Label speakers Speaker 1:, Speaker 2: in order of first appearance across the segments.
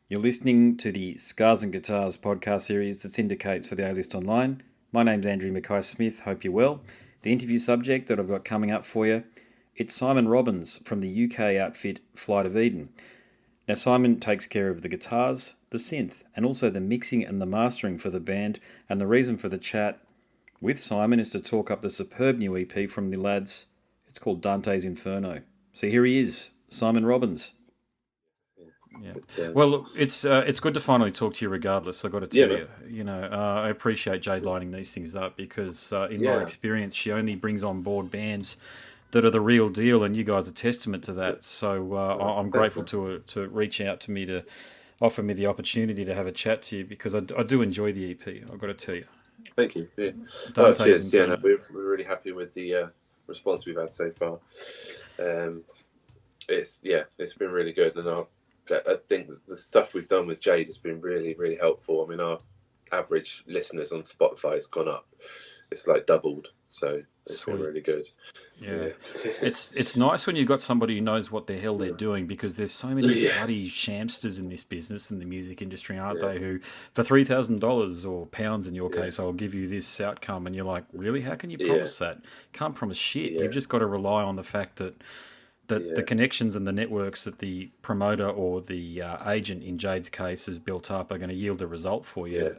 Speaker 1: You're listening to the Scars and Guitars podcast series that syndicates for the A-List Online. My name's Andrew Mackay-Smith. Hope you're well. The interview subject that I've got coming up for you, it's Simon Robbins from the UK outfit Flight of Eden. Now, Simon takes care of the guitars, the synth, and also the mixing and the mastering for the band. And the reason for the chat with Simon is to talk up the superb new EP from the lads. It's called Dante's Inferno. So here he is, Simon Robbins. Yeah. Well, look, it's good to finally talk to you. Regardless, I got to tell you, I appreciate Jade lining these things up because, in my experience, she only brings on board bands that are the real deal, and you guys are testament to that. So I'm grateful to reach out to me to offer me the opportunity to have a chat to you because I do enjoy the EP. I've got to tell you.
Speaker 2: Thank you. Yeah.
Speaker 1: Dante's
Speaker 2: cheers. Yeah, no, we're really happy with the response we've had so far. It's been really good, and I think the stuff we've done with Jade has been really, really helpful. I mean, our average listeners on Spotify has gone up. It's like doubled, so it's been really good.
Speaker 1: Yeah. It's nice when you've got somebody who knows what the hell they're doing because there's so many bloody shamsters in this business, in the music industry, aren't they, who for $3,000 or pounds in your case, I'll give you this outcome, and you're like, really? How can you promise that? Can't promise shit. You've just got to rely on the fact that the connections and the networks that the promoter or the agent, in Jade's case, has built up are going to yield a result for you.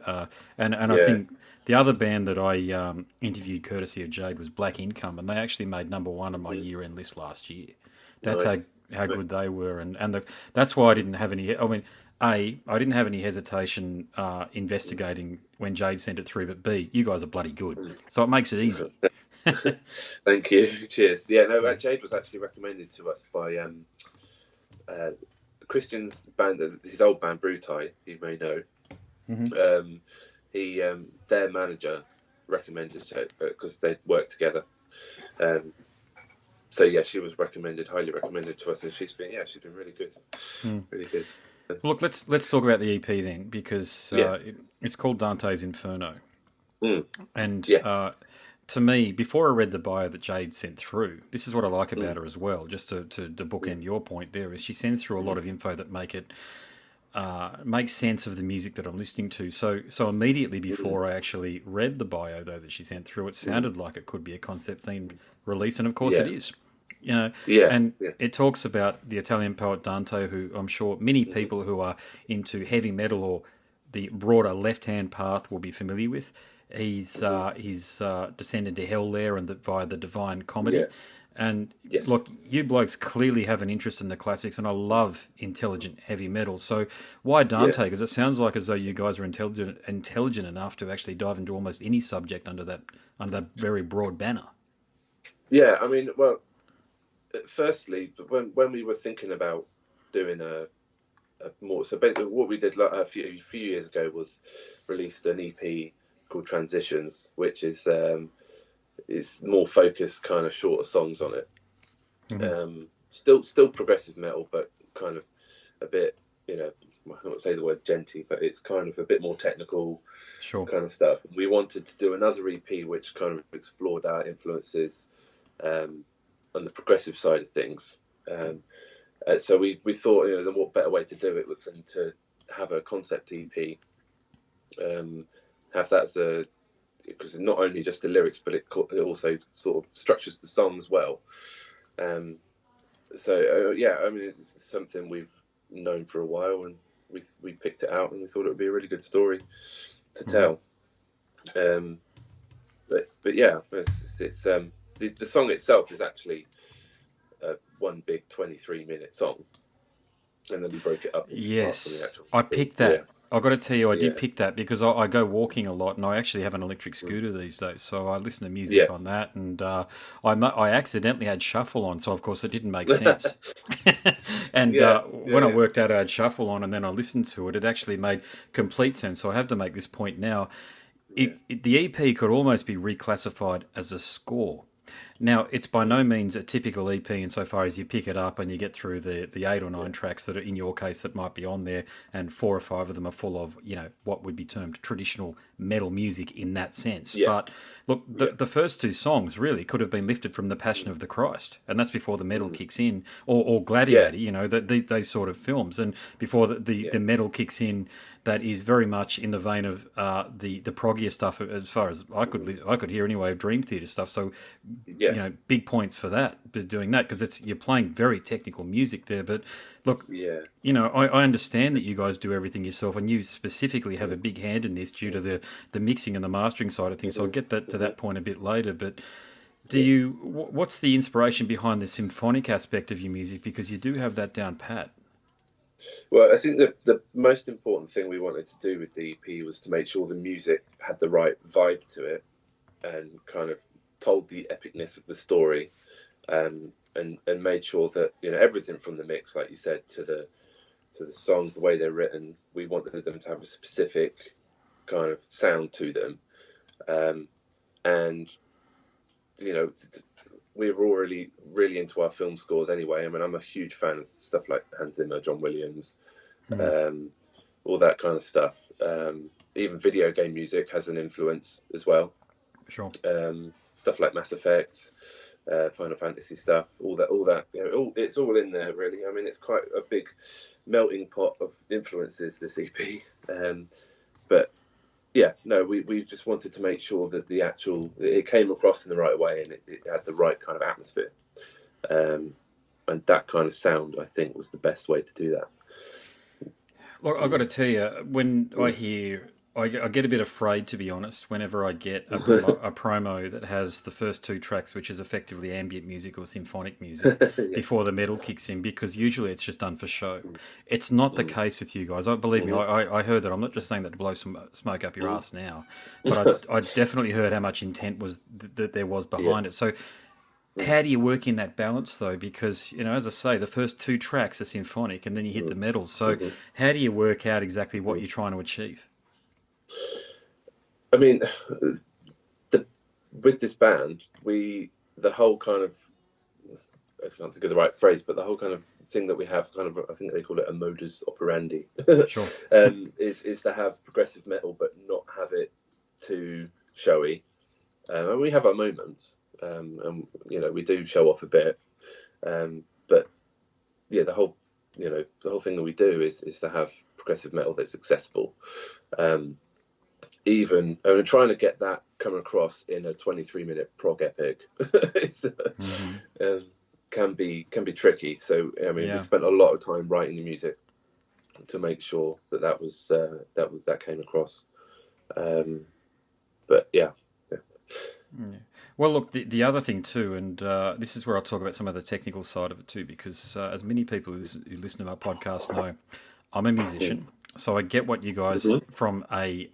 Speaker 1: And I think the other band that I interviewed courtesy of Jade was Black Income, and they actually made number one on my year-end list last year. That's how good they were. And that's why I didn't have any... I mean, A, I didn't have any hesitation investigating when Jade sent it through, but B, you guys are bloody good. So it makes it easy.
Speaker 2: Thank you. Cheers. Yeah, no, Jade was actually recommended to us by Christian's band, his old band Brutai, you may know. Mm-hmm. Their manager recommended it because they worked together. So yeah, she was highly recommended to us, and she's been really good, really good.
Speaker 1: Look, let's talk about the EP then, because it's called Dante's Inferno, and. To me, before I read the bio that Jade sent through, this is what I like about her as well, just to bookend your point there, is she sends through a lot of info that makes sense of the music that I'm listening to. So immediately before I actually read the bio, though, that she sent through, it sounded like it could be a concept-themed release, and of course it is. It talks about the Italian poet Dante, who I'm sure many people who are into heavy metal or the broader left-hand path will be familiar with. He's descended to hell there and via the Divine Comedy. And look, you blokes clearly have an interest in the classics, and I love intelligent heavy metal. So why Dante? Because it sounds like as though you guys are intelligent enough to actually dive into almost any subject under that very broad banner.
Speaker 2: Yeah, I mean, well, firstly, when we were thinking about doing a more, so basically what we did a few years ago was released an EP called Transitions, which is more focused, kind of shorter songs on it. Mm-hmm. Still progressive metal, but kind of a bit, I don't want to say the word genty, but it's kind of a bit more technical kind of stuff. We wanted to do another EP which kind of explored our influences on the progressive side of things. So we thought, the what better way to do it than to have a concept EP. Have that because not only just the lyrics, but it also sort of structures the song as well. I mean, it's something we've known for a while, and we picked it out, and we thought it would be a really good story to tell. But yeah, it's the song itself is actually one big 23-minute song, and then we broke it up into parts of the actual.
Speaker 1: I picked that. Yeah. I've got to tell you, I did pick that because I go walking a lot, and I actually have an electric scooter these days, so I listen to music on that, and I accidentally had shuffle on, so of course it didn't make sense. And when I worked out I had shuffle on, and then I listened to it, it actually made complete sense. So I have to make this point now. The EP could almost be reclassified as a score. Now, it's by no means a typical EP insofar as you pick it up and you get through the 8 or 9 tracks that are, in your case, that might be on there, and 4 or 5 of them are full of, what would be termed traditional metal music in that sense.
Speaker 2: Yeah.
Speaker 1: But look, the first 2 songs really could have been lifted from The Passion of the Christ, and that's before the metal kicks in, or Gladiator, these sort of films, and before the metal kicks in. That is very much in the vein of the proggier stuff, as far as I could hear anyway, of Dream Theater stuff. So, big points for that, doing that, because you're playing very technical music there. But look, I understand that you guys do everything yourself, and you specifically have a big hand in this due to the mixing and the mastering side of things. So I'll get to that point a bit later. But what's the inspiration behind the symphonic aspect of your music? Because you do have that down pat.
Speaker 2: Well, I think the most important thing we wanted to do with the EP was to make sure the music had the right vibe to it and kind of told the epicness of the story, and made sure that everything from the mix, like you said, to the songs, the way they're written, we wanted them to have a specific kind of sound to them, and we were already really into our film scores anyway. I mean, I'm a huge fan of stuff like Hans Zimmer, John Williams, all that kind of stuff. Even video game music has an influence as well.
Speaker 1: Sure.
Speaker 2: Stuff like Mass Effect, Final Fantasy stuff, all that. It's all in there, really. I mean, it's quite a big melting pot of influences, this EP. But yeah, no, we just wanted to make sure that it came across in the right way, and it had the right kind of atmosphere, and that kind of sound, I think, was the best way to do that.
Speaker 1: Look, I've got to tell you, when I get a bit afraid, to be honest, whenever I get a promo that has the first 2 tracks, which is effectively ambient music or symphonic music, before the metal kicks in, because usually it's just done for show. It's not the case with you guys. Believe me, I heard that. I'm not just saying that to blow some smoke up your ass now, but I definitely heard how much intent that there was behind it. So how do you work in that balance, though? Because, as I say, the first 2 tracks are symphonic, and then you hit the metal. So how do you work out exactly what you're trying to achieve?
Speaker 2: I mean, with this band, the whole kind of, I can't think of the right phrase, but the whole kind of thing that we have, kind of, I think they call it a modus operandi,
Speaker 1: sure.
Speaker 2: is to have progressive metal, but not have it too showy. And we have our moments, and we do show off a bit, but yeah, the whole thing that we do is to have progressive metal that's accessible. Even trying to get that come across in a 23-minute prog epic can be tricky. So I mean, we spent a lot of time writing the music to make sure that was that came across. But yeah.
Speaker 1: Well, look, the other thing too, and this is where I'll talk about some of the technical side of it too, because as many people who listen to our podcast know, I'm a musician. So I get what you guys from a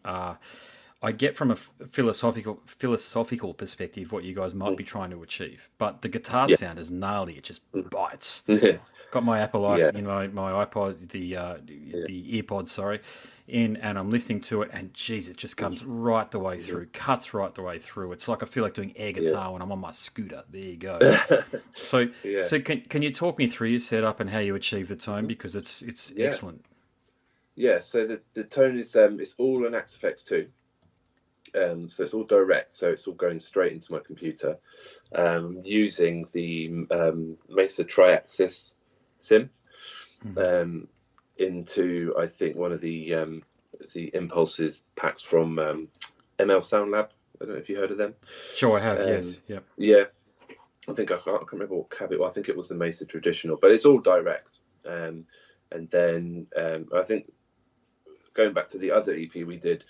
Speaker 1: philosophical perspective, what you guys might be trying to achieve. But the guitar sound is gnarly; it just bites. Got my Apple, my iPod, the EarPods, sorry, in, and I'm listening to it, and geez, it just comes right the way through, cuts right the way through. It's like I feel like doing air guitar when I'm on my scooter. There you go. So can you talk me through your setup and how you achieve the tone, because it's excellent.
Speaker 2: Yeah, so the tone is it's all an Axe FX 2. So it's all direct, so it's all going straight into my computer, using the Mesa Triaxis sim into, I think, one of the Impulses packs from ML Sound Lab. I don't know if you heard of them.
Speaker 1: Sure, I have. Yes. Yep.
Speaker 2: Yeah. I can't remember what cab it was. I think it was the Mesa Traditional, but it's all direct. And then I think, going back to the other EP we did,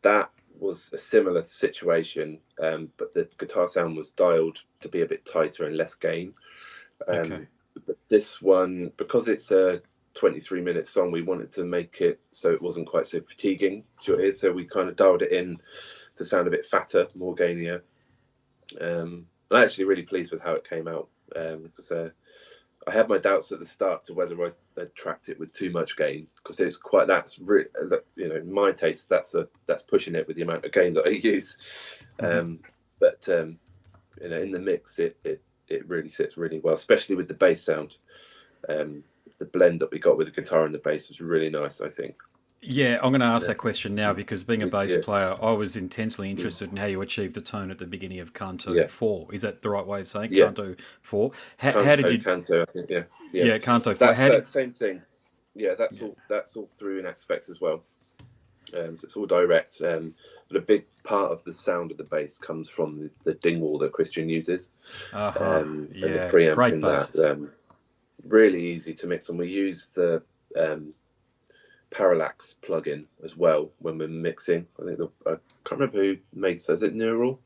Speaker 2: that was a similar situation, but the guitar sound was dialed to be a bit tighter and less gain. But this one, because it's a 23-minute song, we wanted to make it so it wasn't quite so fatiguing to your ears. So we kind of dialed it in to sound a bit fatter, more gainier. I'm actually really pleased with how it came out, because I had my doubts at the start to whether I'd tracked it with too much gain, because it's quite, in my taste, that's pushing it with the amount of gain that I use. But in the mix, it really sits really well, especially with the bass sound. The blend that we got with the guitar and the bass was really nice, I think.
Speaker 1: Yeah, I'm going to ask that question now because being a bass
Speaker 2: Yeah.
Speaker 1: player, I was intensely interested in how you achieve the tone at the beginning of Canto
Speaker 2: Yeah.
Speaker 1: 4. Is that the right way of saying
Speaker 2: Yeah.
Speaker 1: Canto 4? How did you...
Speaker 2: Canto, I think, yeah.
Speaker 1: Yeah, Canto 4.
Speaker 2: That's
Speaker 1: How did...
Speaker 2: same thing. Yeah, that's all through in Aspects as well. So it's all direct. But a big part of the sound of the bass comes from the dingwall that Christian uses. And the preamp
Speaker 1: great
Speaker 2: in
Speaker 1: basses.
Speaker 2: that. Really easy to mix, and we use the parallax plugin as well when we're mixing. I think I can't remember who makes that. Is it Neural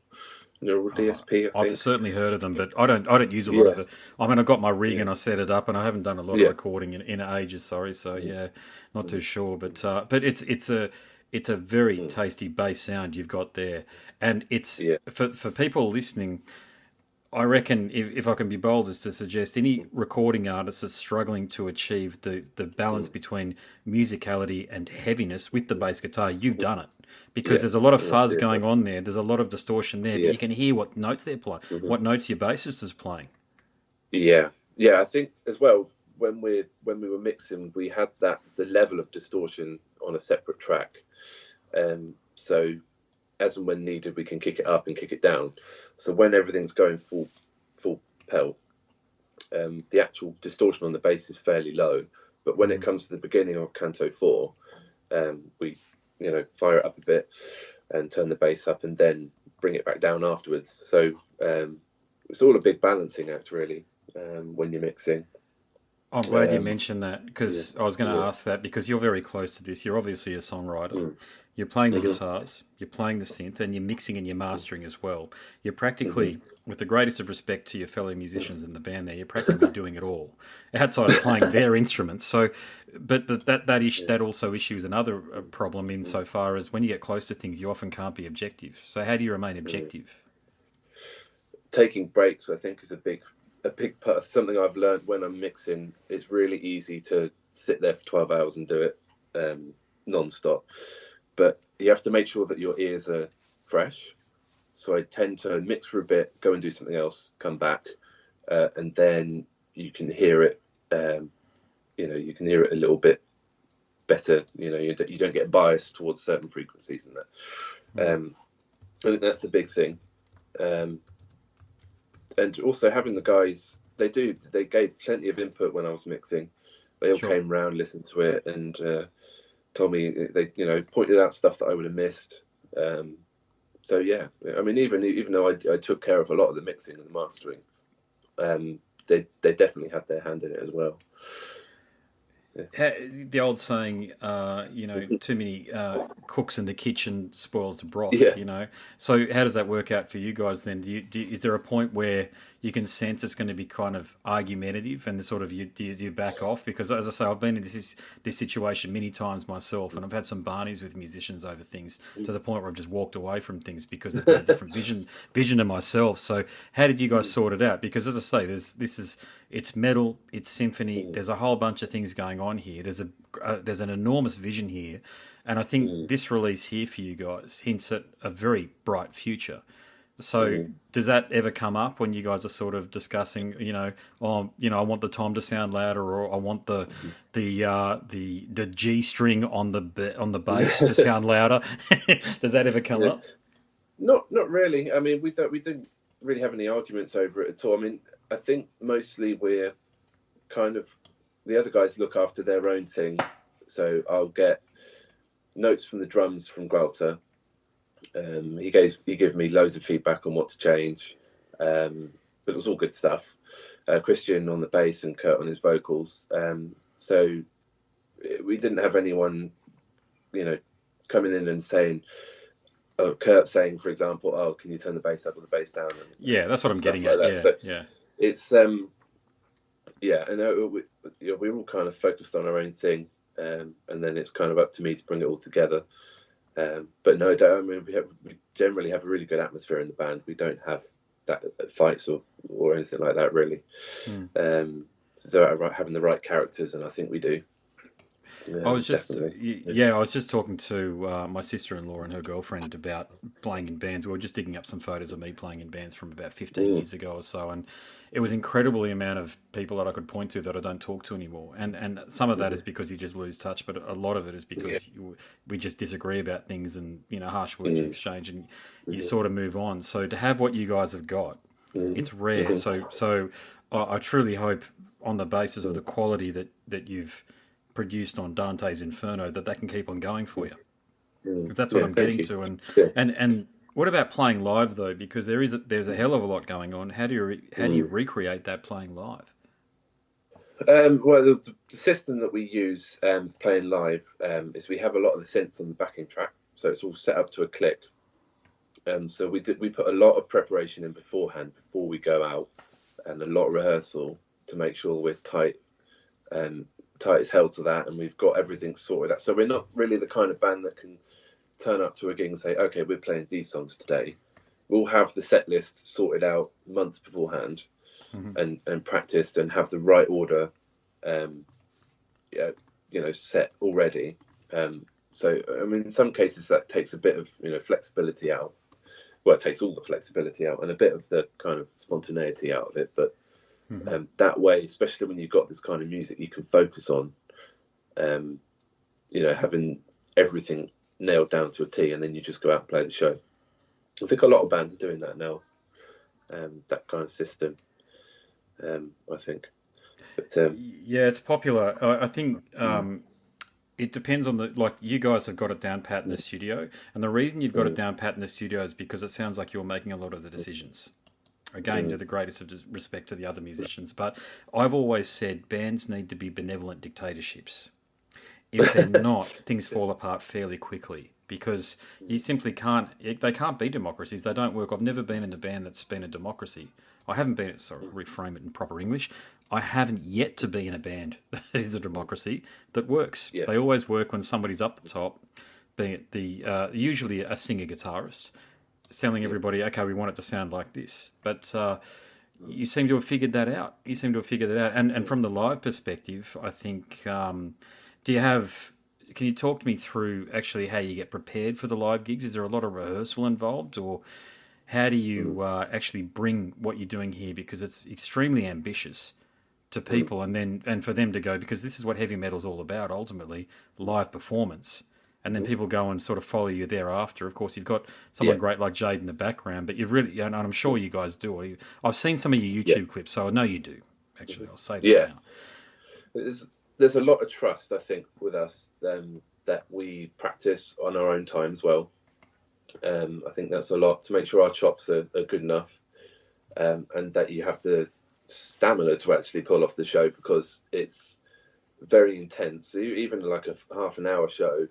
Speaker 2: DSP?
Speaker 1: I've certainly heard of them, but I don't use a lot of it. I mean, I got my rig and I set it up, and I haven't done a lot of recording in ages. Sorry, so not too sure, but it's a very tasty bass sound you've got there, and it's for people listening. I reckon if I can be bold as to suggest any recording artist that's struggling to achieve the balance between musicality and heaviness with the bass guitar, you've done it. Because there's a lot of fuzz going on there. There's a lot of distortion there, but you can hear what notes they're playing, what notes your bassist is playing.
Speaker 2: Yeah. I think as well when we were mixing, we had the level of distortion on a separate track, so as and when needed, we can kick it up and kick it down. So when everything's going full pelt, the actual distortion on the bass is fairly low. But when it comes to the beginning of Canto 4, we fire it up a bit and turn the bass up and then bring it back down afterwards. So it's all a big balancing act, really, when you're mixing.
Speaker 1: I'm glad you mentioned that, because I was going to ask that, because you're very close to this. You're obviously a songwriter. You're playing the guitars, you're playing the synth, and you're mixing and you're mastering as well. You're practically, with the greatest of respect to your fellow musicians in the band there, you're practically doing it all, outside of playing their instruments. So, but that also issues another problem insofar as when you get close to things, you often can't be objective. So how do you remain objective?
Speaker 2: Taking breaks, I think, is a big part of something I've learned when I'm mixing. It's really easy to sit there for 12 hours and do it non-stop. But you have to make sure that your ears are fresh. So I tend to mix for a bit, go and do something else, come back, and then you can hear it. You can hear it a little bit better. You don't get biased towards certain frequencies and that. I think that's a big thing. And also having the guys, they gave plenty of input when I was mixing. They all came round, listened to it, and told me they pointed out stuff that I would have missed. So yeah, I mean, even though I took care of a lot of the mixing and the mastering, they definitely had their hand in it as well.
Speaker 1: The old saying, too many cooks in the kitchen spoils the broth. So how does that work out for you guys then? Is there a point where you can sense it's going to be kind of argumentative and sort of do you back off? Because as I say, I've been in this situation many times myself, and I've had some barneys with musicians over things to the point where I've just walked away from things because they've got a different vision to myself. So how did you guys sort it out? Because as I say, it's metal, it's symphony. There's a whole bunch of things going on here. There's an enormous vision here, and I think this release here for you guys hints at a very bright future. So does that ever come up when you guys are sort of discussing, I want the tom to sound louder, or I want the G string on the bass to sound louder? Does that ever come up?
Speaker 2: Not really. I mean, we didn't really have any arguments over it at all. I mean, I think mostly we're kind of, the other guys look after their own thing. So I'll get notes from the drums from Gualter. He gave me loads of feedback on what to change, but it was all good stuff. Christian on the bass and Kurt on his vocals. So we didn't have anyone, coming in and saying, Kurt saying, for example, "Oh, can you turn the bass up or the bass down?"
Speaker 1: That's what I'm getting at.
Speaker 2: Like so it's and we're all kind of focused on our own thing, and then it's kind of up to me to bring it all together. But no, I mean, we generally have a really good atmosphere in the band. We don't have that fights or anything like that, really. So having the right characters, and I think we do.
Speaker 1: I was just,
Speaker 2: definitely.
Speaker 1: yeah, I was just talking to my sister-in-law and her girlfriend about playing in bands. We were just digging up some photos of me playing in bands from about 15 years ago or so, and it was incredible the amount of people that I could point to that I don't talk to anymore. And some of that is because you just lose touch, but a lot of it is because we just disagree about things, and harsh words are exchanged, and you sort of move on. So to have what you guys have got, it's rare. So I truly hope, on the basis of the quality that you've produced on Dante's Inferno, that can keep on going for you. Because that's what I'm getting to. And what about playing live though? Because there's a hell of a lot going on. How do you recreate that playing live?
Speaker 2: Well, the system that we use playing live is we have a lot of the synths on the backing track, so it's all set up to a click. So we put a lot of preparation in beforehand before we go out, and a lot of rehearsal to make sure we're tight as hell to that, and we've got everything sorted out. So we're not really the kind of band that can turn up to a gig and say, okay, we're playing these songs today. We'll have the set list sorted out months beforehand, and practiced, and have the right order set already. So I mean, in some cases that takes a bit of flexibility out. Well, it takes all the flexibility out and a bit of the kind of spontaneity out of it, but that way, especially when you've got this kind of music you can focus on, having everything nailed down to a T, and then you just go out and play the show. I think a lot of bands are doing that now, that kind of system, I think. But,
Speaker 1: yeah, it's popular. I think it depends on you guys have got it down pat in the studio, and the reason you've got it down pat in the studio is because it sounds like you're making a lot of the decisions. Again, to the greatest of respect to the other musicians, but I've always said bands need to be benevolent dictatorships. If they're not, things fall apart fairly quickly, because you simply can't. They can't be democracies. They don't work. I've never been in a band that's been a democracy. I haven't been. Sorry, reframe it in proper English. I haven't yet to be in a band that is a democracy that works. Yeah. They always work when somebody's up the top, being it usually a singer guitarist, telling everybody, okay, we want it to sound like this. But you seem to have figured that out. And from the live perspective, I think, can you talk to me through actually how you get prepared for the live gigs? Is there a lot of rehearsal involved, or how do you actually bring what you're doing here? Because it's extremely ambitious to people, and for them to go, because this is what heavy metal's all about, ultimately, live performance. And then people go and sort of follow you thereafter. Of course, you've got someone great like Jade in the background, but you've really, and I'm sure you guys do. I've seen some of your YouTube clips, so I know you do. Actually, I'll say that now.
Speaker 2: There's a lot of trust, I think, with us that we practice on our own time as well. I think that's a lot to make sure our chops are good enough, and that you have the stamina to actually pull off the show, because it's very intense. Even like a half an hour show,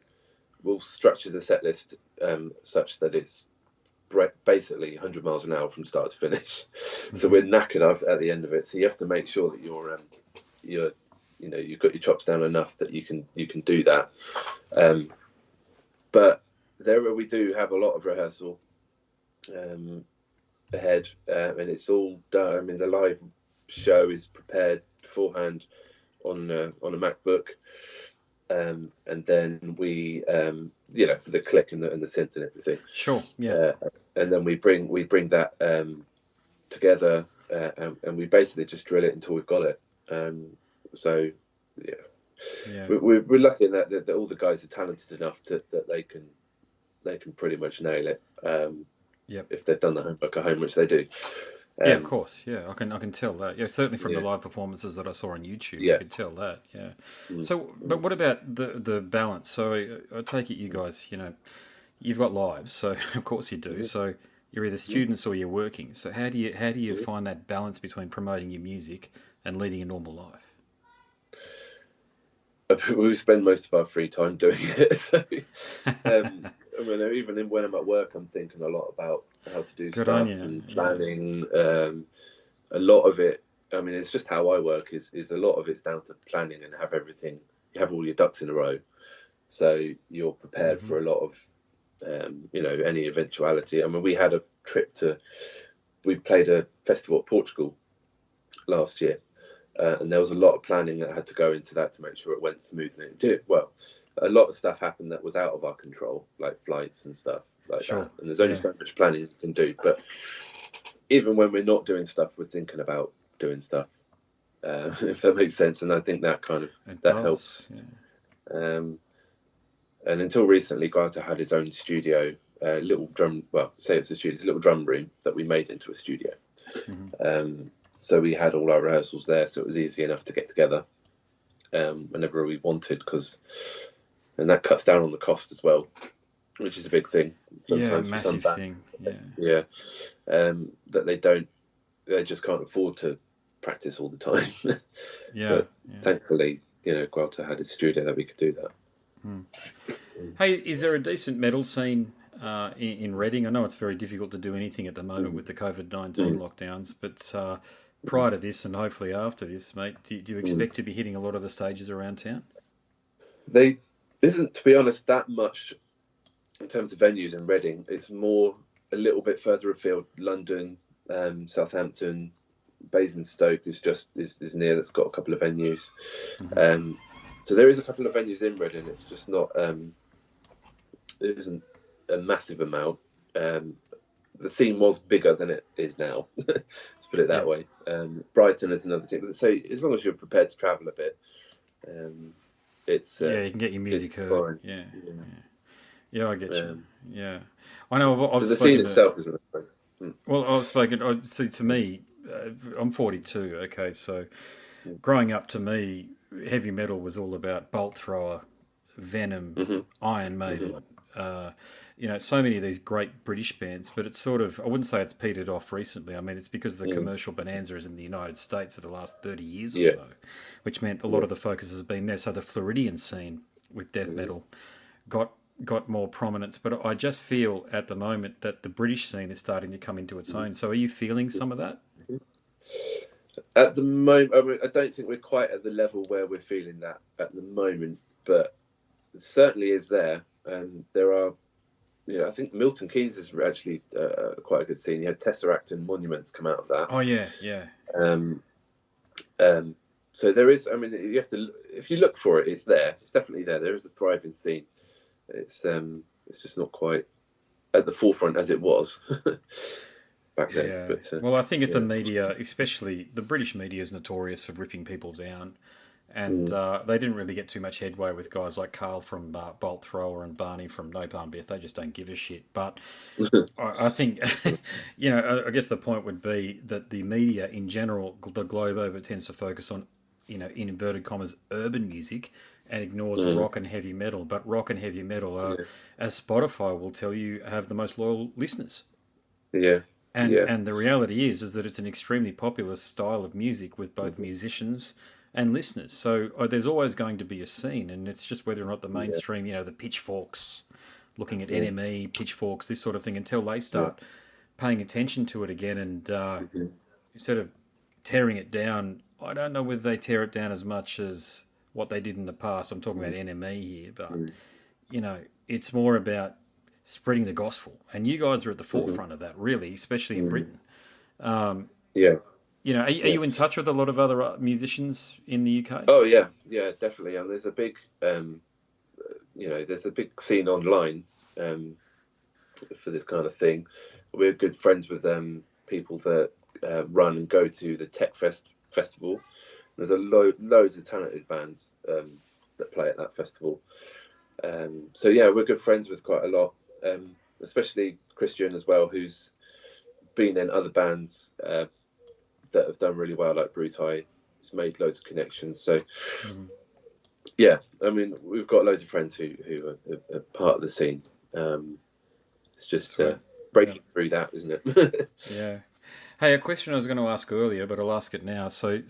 Speaker 2: we'll structure the set list such that it's basically 100 miles an hour from start to finish. So we're knackered at the end of it. So you have to make sure that you've got your chops down enough that you can do that. But we do have a lot of rehearsal ahead, and it's all done. I mean, the live show is prepared beforehand on a MacBook. And then we, for the click and the synth and everything.
Speaker 1: Sure. Yeah.
Speaker 2: And then we bring that together, and we basically just drill it until we've got it. So, we're lucky in that all the guys are talented enough that they can pretty much nail it. If they've done the homework at home, which they do.
Speaker 1: Yeah, of course. Yeah, I can tell that. Yeah, certainly from the live performances that I saw on YouTube, you could tell that. Yeah. So, but what about the balance? So I take it you guys, you've got lives, so of course you do. So you're either students or you're working. So how do you find that balance between promoting your music and leading a normal life?
Speaker 2: We spend most of our free time doing it. So, I mean, even when I'm at work, I'm thinking a lot about how to do stuff and planning. A lot of it, I mean, it's just how I work. Is a lot of it's down to planning and have all your ducks in a row, so you're prepared for a lot of, any eventuality. I mean, we had a trip we played a festival at Portugal last year, and there was a lot of planning that had to go into that to make sure it went smoothly. It did well. A lot of stuff happened that was out of our control, like flights and stuff like that. And there's only so much planning you can do. But even when we're not doing stuff, we're thinking about doing stuff, if that makes sense. And I think that helps. Yeah. And until recently, Garta had his own studio, little drum. Well, say it's a studio, it's a little drum room that we made into a studio. Mm-hmm. So we had all our rehearsals there, so it was easy enough to get together whenever we wanted, and that cuts down on the cost as well, which is a big thing.
Speaker 1: Sometimes massive for some bands,
Speaker 2: thing. That they just can't afford to practice all the time. But thankfully, Gualta had his studio that we could do that.
Speaker 1: Hey, is there a decent metal scene in Reading? I know it's very difficult to do anything at the moment with the COVID-19 lockdowns, but prior to this and hopefully after this, mate, do you expect to be hitting a lot of the stages around town?
Speaker 2: They isn't, to be honest, that much in terms of venues in Reading. It's more a little bit further afield, London, Southampton, Basingstoke is near, that's got a couple of venues. Mm-hmm. So there is a couple of venues in Reading. It's just not, there isn't a massive amount. The scene was bigger than it is now, let's put it that way. Brighton is another team. So as long as you're prepared to travel a bit, it's...
Speaker 1: you can get your music heard. Yeah, I get you. Yeah. I know I've
Speaker 2: so the scene itself isn't...
Speaker 1: Well, I've spoken... See, to me, I'm 42, okay, so growing up, to me, heavy metal was all about Bolt Thrower, Venom, Iron Maiden, so many of these great British bands, but it's sort of, I wouldn't say it's petered off recently. I mean, it's because the commercial bonanza is in the United States for the last 30 years or so, which meant a lot of the focus has been there. So the Floridian scene with death metal got more prominence, but I just feel at the moment that the British scene is starting to come into its own. So are you feeling some of that?
Speaker 2: At the moment, I mean, I don't think we're quite at the level where we're feeling that at the moment, but it certainly is there. And there are, I think Milton Keynes is actually quite a good scene. You had Tesseract and Monuments come out of that.
Speaker 1: Oh yeah.
Speaker 2: So there is. I mean, you have to. If you look for it, it's there. It's definitely there. There is a thriving scene. It's just not quite at the forefront as it was back then.
Speaker 1: Yeah.
Speaker 2: But,
Speaker 1: well, I think if the media, especially the British media, is notorious for ripping people down. And they didn't really get too much headway with guys like Carl from Bolt Thrower and Barney from No Palm Death. They just don't give a shit. But I think, I guess the point would be that the media in general, the globe over, tends to focus on, in inverted commas, urban music and ignores rock and heavy metal. But rock and heavy metal are, as Spotify will tell you, have the most loyal listeners.
Speaker 2: Yeah.
Speaker 1: And the reality is that it's an extremely popular style of music with both musicians and listeners. So there's always going to be a scene, and it's just whether or not the mainstream, the pitchforks, looking at NME, pitchforks, this sort of thing, until they start paying attention to it again and instead of tearing it down, I don't know whether they tear it down as much as what they did in the past. I'm talking about NME here, but, it's more about spreading the gospel. And you guys are at the forefront of that, really, especially in Britain. Are you in touch with a lot of other musicians in the UK?
Speaker 2: Oh yeah, definitely. And there's a big, there's a big scene online for this kind of thing. We're good friends with people that run and go to the Tech Festival. There's loads of talented bands that play at that festival. So yeah, we're good friends with quite a lot, especially Christian as well, who's been in other bands that have done really well, like Brutai. He's made loads of connections. So, I mean, we've got loads of friends who are part of the scene. It's just breaking through that, isn't it?
Speaker 1: Yeah. Hey, a question I was going to ask earlier, but I'll ask it now. So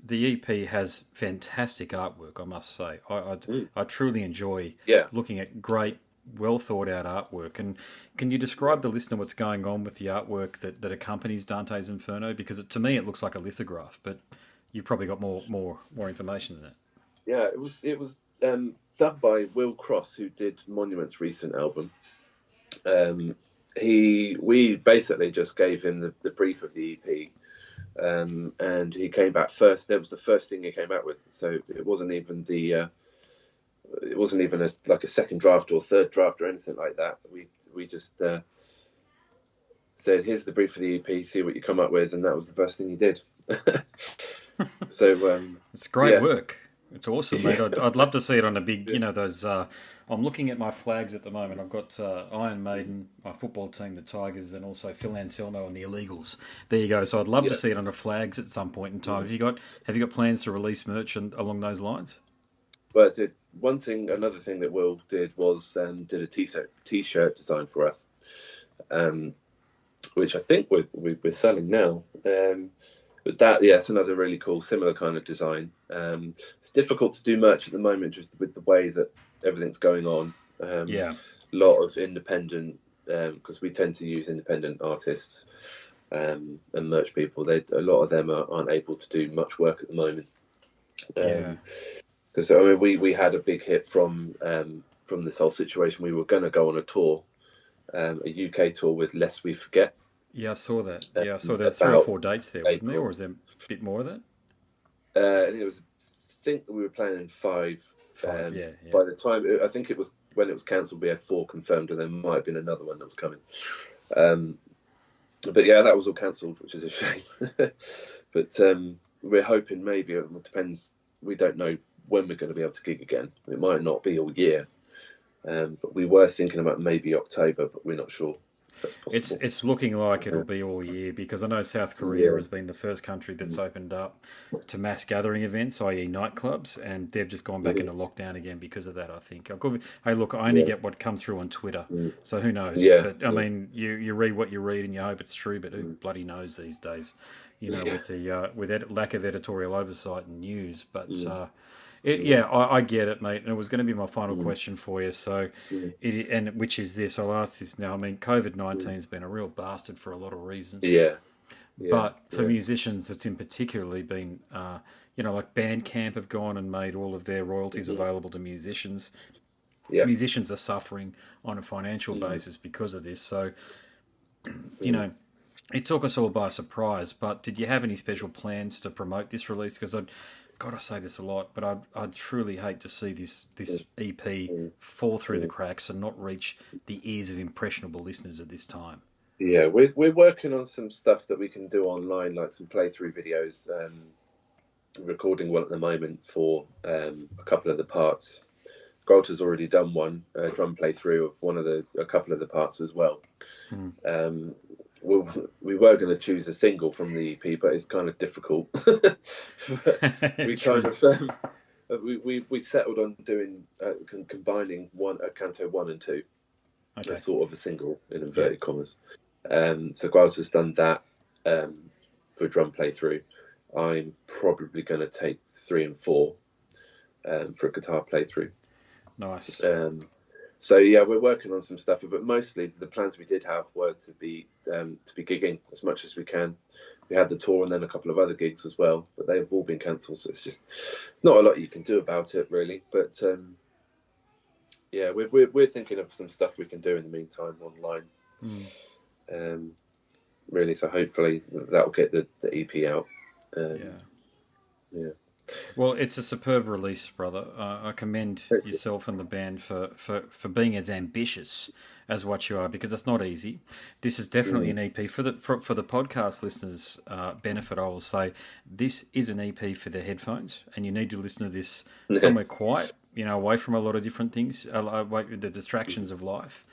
Speaker 1: the EP has fantastic artwork, I must say. I truly enjoy looking at great, well thought out artwork. And can you describe the listener what's going on with the artwork that accompanies Dante's Inferno? Because to me it looks like a lithograph, but you've probably got more information than that.
Speaker 2: Yeah, it was done by Will Cross, who did Monument's recent album. We basically just gave him the brief of the EP, and he came back first. That was the first thing he came out with. So it wasn't even like a second draft or third draft or anything like that. We just said, "Here's the brief for the EP. See what you come up with," and that was the first thing he did. So
Speaker 1: it's great work. It's awesome, mate. I'd love to see it on a big, those. I'm looking at my flags at the moment. I've got Iron Maiden, my football team, the Tigers, and also Phil Anselmo and the Illegals. There you go. So I'd love to see it on the flags at some point in time. Have you got plans to release merch along those lines?
Speaker 2: Well, another thing that Will did was did a t-shirt design for us, which I think we're selling now. But it's another really cool, similar kind of design. It's difficult to do merch at the moment just with the way that everything's going on. A lot of independent, because we tend to use independent artists and merch people. A lot of them aren't able to do much work at the moment. Because we had a big hit from this whole situation. We were going to go on a tour, a UK tour with Lest We Forget.
Speaker 1: Yeah, I saw that. I saw there's 3 or 4 dates there, wasn't there? Or was there a bit more of that?
Speaker 2: I think we were planning 5. By the time, I think it was when it was cancelled, we had 4 confirmed, and there might have been another one that was coming. But that was all cancelled, which is a shame. But we're hoping maybe, it depends, we don't know when we're going to be able to gig again. It might not be all year. But we were thinking about maybe October, but we're not sure.
Speaker 1: It's looking like it'll be all year, because I know South Korea has been the first country that's opened up to mass gathering events, i.e. nightclubs, and they've just gone back into lockdown again because of that, I think. Hey, look, I only get what comes through on Twitter, so who knows? But I mean, you read what you read and you hope it's true, but who bloody knows these days? With the lack of editorial oversight and news. But I get it, mate. And it was going to be my final question for you. So, which is this? I'll ask this now. I mean, COVID-19 has been a real bastard for a lot of reasons. But for musicians, it's in particularly been, like Bandcamp have gone and made all of their royalties available to musicians. Musicians are suffering on a financial basis because of this. So, it took us all by surprise. But did you have any special plans to promote this release? Because God, I say this a lot, but I'd truly hate to see this EP fall through the cracks and not reach the ears of impressionable listeners at this time.
Speaker 2: Yeah, we're working on some stuff that we can do online, like some playthrough videos. Recording one at the moment for a couple of the parts. Gralter's already done one, drum playthrough of a couple of the parts as well. We were going to choose a single from the EP, but it's kind of difficult. We kind of we settled on doing combining a canto 1 and 2, as sort of a single in inverted commas. So Gralter's done that for drum playthrough. I'm probably going to take 3 and 4 for a guitar playthrough.
Speaker 1: Nice.
Speaker 2: So we're working on some stuff, but mostly the plans we did have were to be gigging as much as we can. We had the tour and then a couple of other gigs as well, but they've all been cancelled. So it's just not a lot you can do about it, really. But we're thinking of some stuff we can do in the meantime online. Really, so hopefully that'll get the EP out.
Speaker 1: Well, it's a superb release, brother. I commend yourself and the band for being as ambitious as what you are, because it's not easy. This is definitely an EP for the podcast listeners' benefit. I will say this is an EP for the headphones, and you need to listen to this somewhere quiet, away from a lot of different things, away the distractions of life,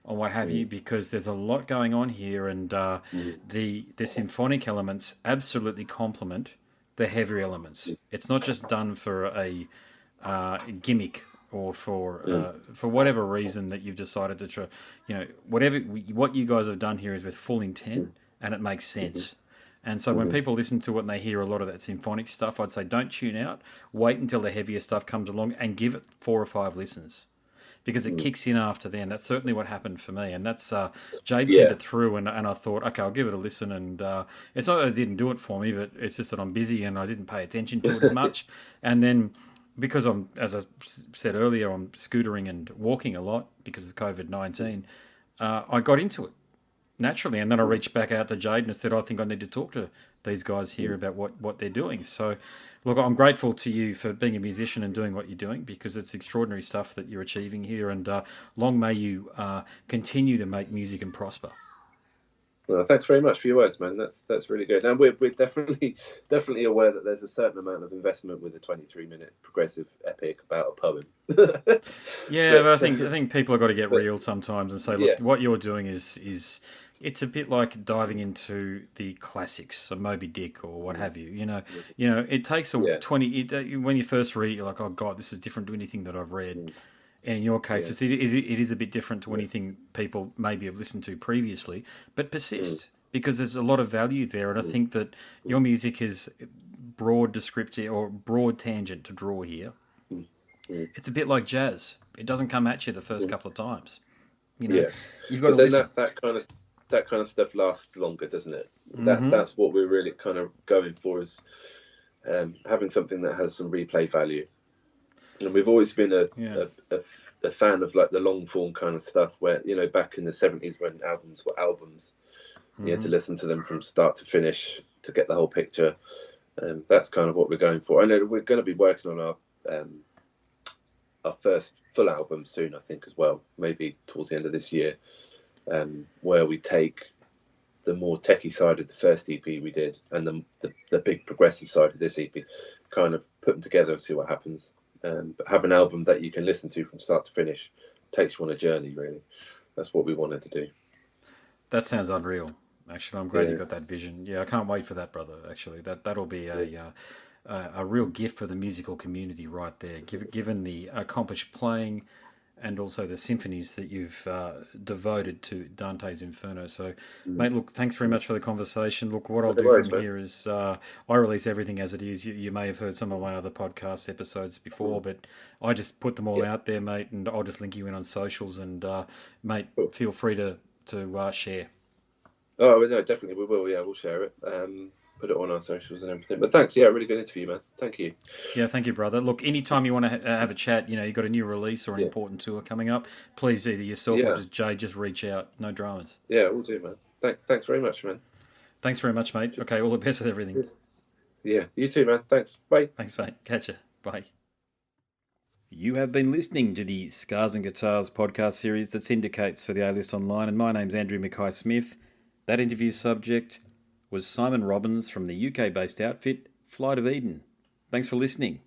Speaker 1: or what have you, because there's a lot going on here, and the symphonic elements absolutely complement the heavier elements. It's not just done for a gimmick or for whatever reason that you've decided to try. What you guys have done here is with full intent, and it makes sense. And so when people listen to it and they hear a lot of that symphonic stuff, I'd say don't tune out. Wait until the heavier stuff comes along and give it 4 or 5 listens, because it kicks in after then. That's certainly what happened for me. And that's Jade sent it through, and I thought, okay, I'll give it a listen. And it's not that it didn't do it for me, but it's just that I'm busy and I didn't pay attention to it as much. And then because as I said earlier, I'm scootering and walking a lot because of COVID-19, I got into it naturally. And then I reached back out to Jade and said, I think I need to talk to these guys hear about what they're doing. So, look, I'm grateful to you for being a musician and doing what you're doing, because it's extraordinary stuff that you're achieving here, and long may you continue to make music and prosper.
Speaker 2: Well, thanks very much for your words, man. That's really good. And we're definitely aware that there's a certain amount of investment with a 23-minute progressive epic about a poem.
Speaker 1: Yeah, but I think people have got to get real sometimes and say, look, what you're doing is it's a bit like diving into the classics, so Moby Dick or what have you. You know, it takes 20. When you first read it, you're like, oh God, this is different to anything that I've read. And in your case, it is a bit different to anything people maybe have listened to previously, but persist, because there's a lot of value there. And I think that your music is broad descriptive or broad tangent to draw here. It's a bit like jazz. It doesn't come at you the first couple of times. You've got to listen.
Speaker 2: That kind of stuff lasts longer, doesn't it? That's what we're really kind of going for, is having something that has some replay value. And we've always been a fan of like the long form kind of stuff, where, back in the 70s when albums were albums, you had to listen to them from start to finish to get the whole picture. That's kind of what we're going for. I know we're going to be working on our first full album soon, I think, as well, maybe towards the end of this year, where we take the more techie side of the first EP we did and the big progressive side of this EP, kind of put them together and see what happens. But have an album that you can listen to from start to finish, takes you on a journey, really. That's what we wanted to do.
Speaker 1: That sounds unreal. Actually, I'm glad you got that vision. Yeah, I can't wait for that, brother. Actually, that'll be a real gift for the musical community right there. Given the accomplished playing and also the symphonies that you've devoted to Dante's Inferno. So, mate, look, thanks very much for the conversation. Look, what I'll do from here is I release everything as it is. You may have heard some of my other podcast episodes before, but I just put them all out there, mate, and I'll just link you in on socials. And, mate, feel free to share.
Speaker 2: Oh, no, definitely we will. Yeah, we'll share it. Put it on our socials and everything. But thanks, really good interview, man. Thank you.
Speaker 1: Yeah, thank you, brother. Look, anytime you want to have a chat, you've got a new release or an important tour coming up, please either yourself or just Jay, just reach out. No dramas.
Speaker 2: Yeah, we'll do, man. Thanks very much, man.
Speaker 1: Thanks very much, mate. Okay, all the best with everything.
Speaker 2: Yeah, you too, man. Thanks. Bye.
Speaker 1: Thanks, mate. Catch you. Bye. You have been listening to the Scars and Guitars podcast series that syndicates for the A-List Online, and my name's Andrew Mackay-Smith. That interview subject was Simon Robbins from the UK-based outfit Flight of Eden. Thanks for listening.